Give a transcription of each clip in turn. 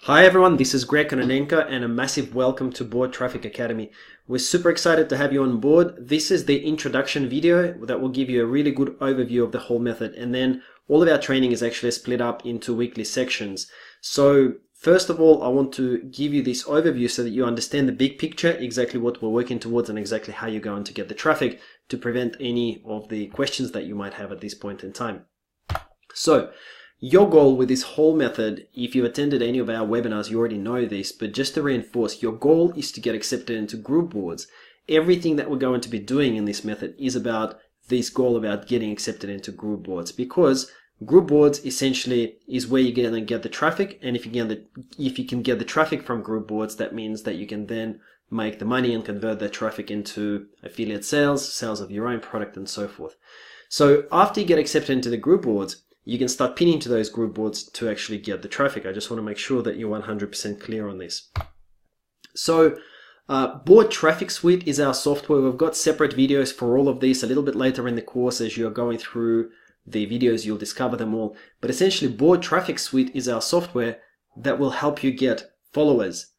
Hi everyone, this is Greg Kononenko and a massive welcome to Board Traffic Academy. We're super excited to have you on board. This is the introduction video that will give you a really good overview of the whole method, and then all of our training is actually split up into weekly sections. So first of all, I want to give you this overview so that you understand the big picture, exactly what we're working towards and exactly how you're going to get the traffic to prevent any of the questions that you might have at this point in time. So your goal with this whole method, if you've attended any of our webinars, you already know this, but just to reinforce, your goal is to get accepted into group boards. Everything that we're going to be doing in this method is about this goal about getting accepted into group boards, because group boards essentially is where you're going to get the traffic, and if you can get the traffic from group boards, that means that you can then make the money and convert that traffic into affiliate sales, sales of your own product, and so forth. So after you get accepted into the group boards, you can start pinning to those group boards to actually get the traffic. I just want to make sure that you're 100% clear on this. So Board Traffic Suite is our software. We've got separate videos for all of these. A little bit later in the course, as you're going through the videos, you'll discover them all. But essentially, Board Traffic Suite is our software that will help you get followers.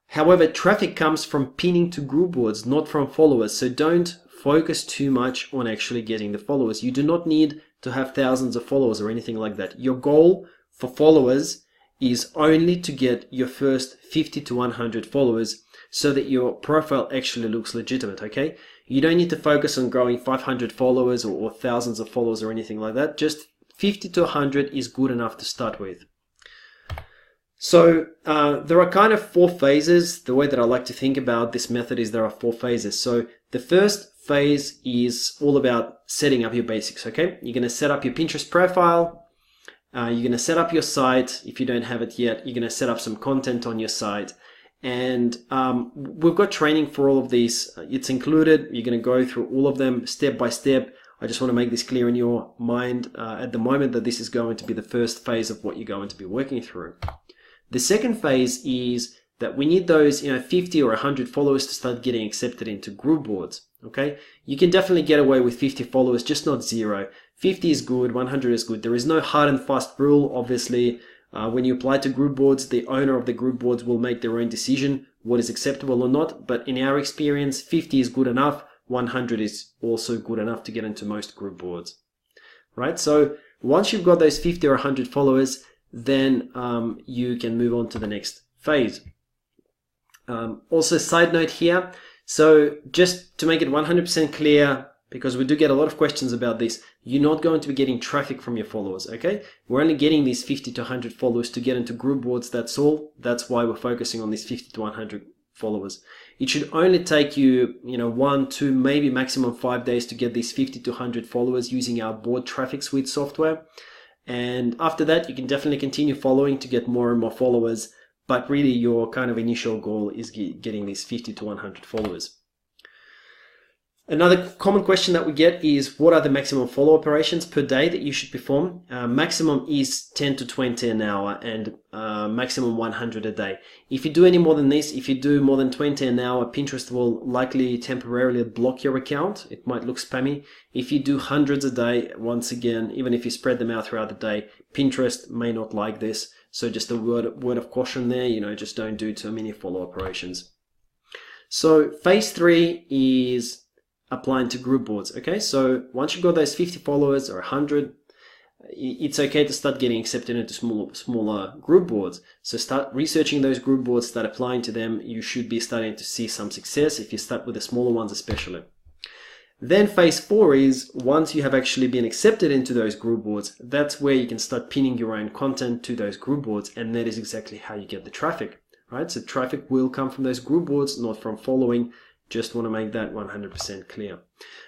However, traffic comes from pinning to group boards, not from followers. So don't focus too much on actually getting the followers. You do not need to have thousands of followers or anything like that. Your goal for followers is only to get your first 50 to 100 followers so that your profile actually looks legitimate, okay? You don't need to focus on growing 500 followers or thousands of followers or anything like that. Just 50 to 100 is good enough to start with. So there are kind of four phases. The way that I like to think about this method is there are four phases. So the first phase is all about setting up your basics, okay? You're going to set up your Pinterest profile. You're going to set up your site. If you don't have it yet, you're going to set up some content on your site. And we've got training for all of these. It's included. You're going to go through all of them step by step. I just want to make this clear in your mind at the moment that this is going to be the first phase of what you're going to be working through. The second phase is that we need those 50 or 100 followers to start getting accepted into group boards. Okay, you can definitely get away with 50 followers, just not 0. 50 is good, 100 is good. There is no hard and fast rule. Obviously, when you apply to group boards, the owner of the group boards will make their own decision what is acceptable or not. But in our experience, 50 is good enough. 100 is also good enough to get into most group boards. Right? So once you've got those 50 or 100 followers, then you can move on to the next phase. Also, side note here. So just to make it 100% clear, because we do get a lot of questions about this, you're not going to be getting traffic from your followers, okay? We're only getting these 50 to 100 followers to get into group boards, that's all. That's why we're focusing on these 50 to 100 followers. It should only take you, 1, 2, maybe maximum 5 days to get these 50 to 100 followers using our Board Traffic Suite software. And after that, you can definitely continue following to get more and more followers. But really, your kind of initial goal is getting these 50 to 100 followers. Another common question that we get is, what are the maximum follow operations per day that you should perform? Maximum is 10 to 20 an hour and maximum 100 a day. If you do any more than this, if you do more than 20 an hour, Pinterest will likely temporarily block your account. It might look spammy. If you do hundreds a day, once again, even if you spread them out throughout the day, Pinterest may not like this. So just a word of caution there, just don't do too many follow operations. So phase 3 is applying to group boards. Okay, so once you've got those 50 followers or 100, it's okay to start getting accepted into smaller group boards. So start researching those group boards, start applying to them. You should be starting to see some success if you start with the smaller ones especially. Then phase 4 is, once you have actually been accepted into those group boards, that's where you can start pinning your own content to those group boards, and that is exactly how you get the traffic, right? So traffic will come from those group boards, not from following. Just want to make that 100% clear.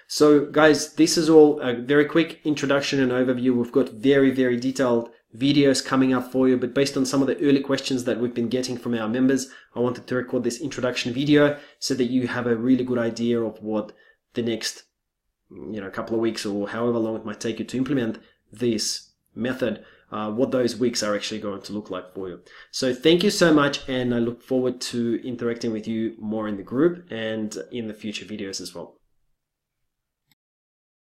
So guys, this is all a very quick introduction and overview. We've got very, very detailed videos coming up for you, but based on some of the early questions that we've been getting from our members, I wanted to record this introduction video so that you have a really good idea of what the next couple of weeks or however long it might take you to implement this method, what those weeks are actually going to look like for you. So thank you so much, and I look forward to interacting with you more in the group and in the future videos as well.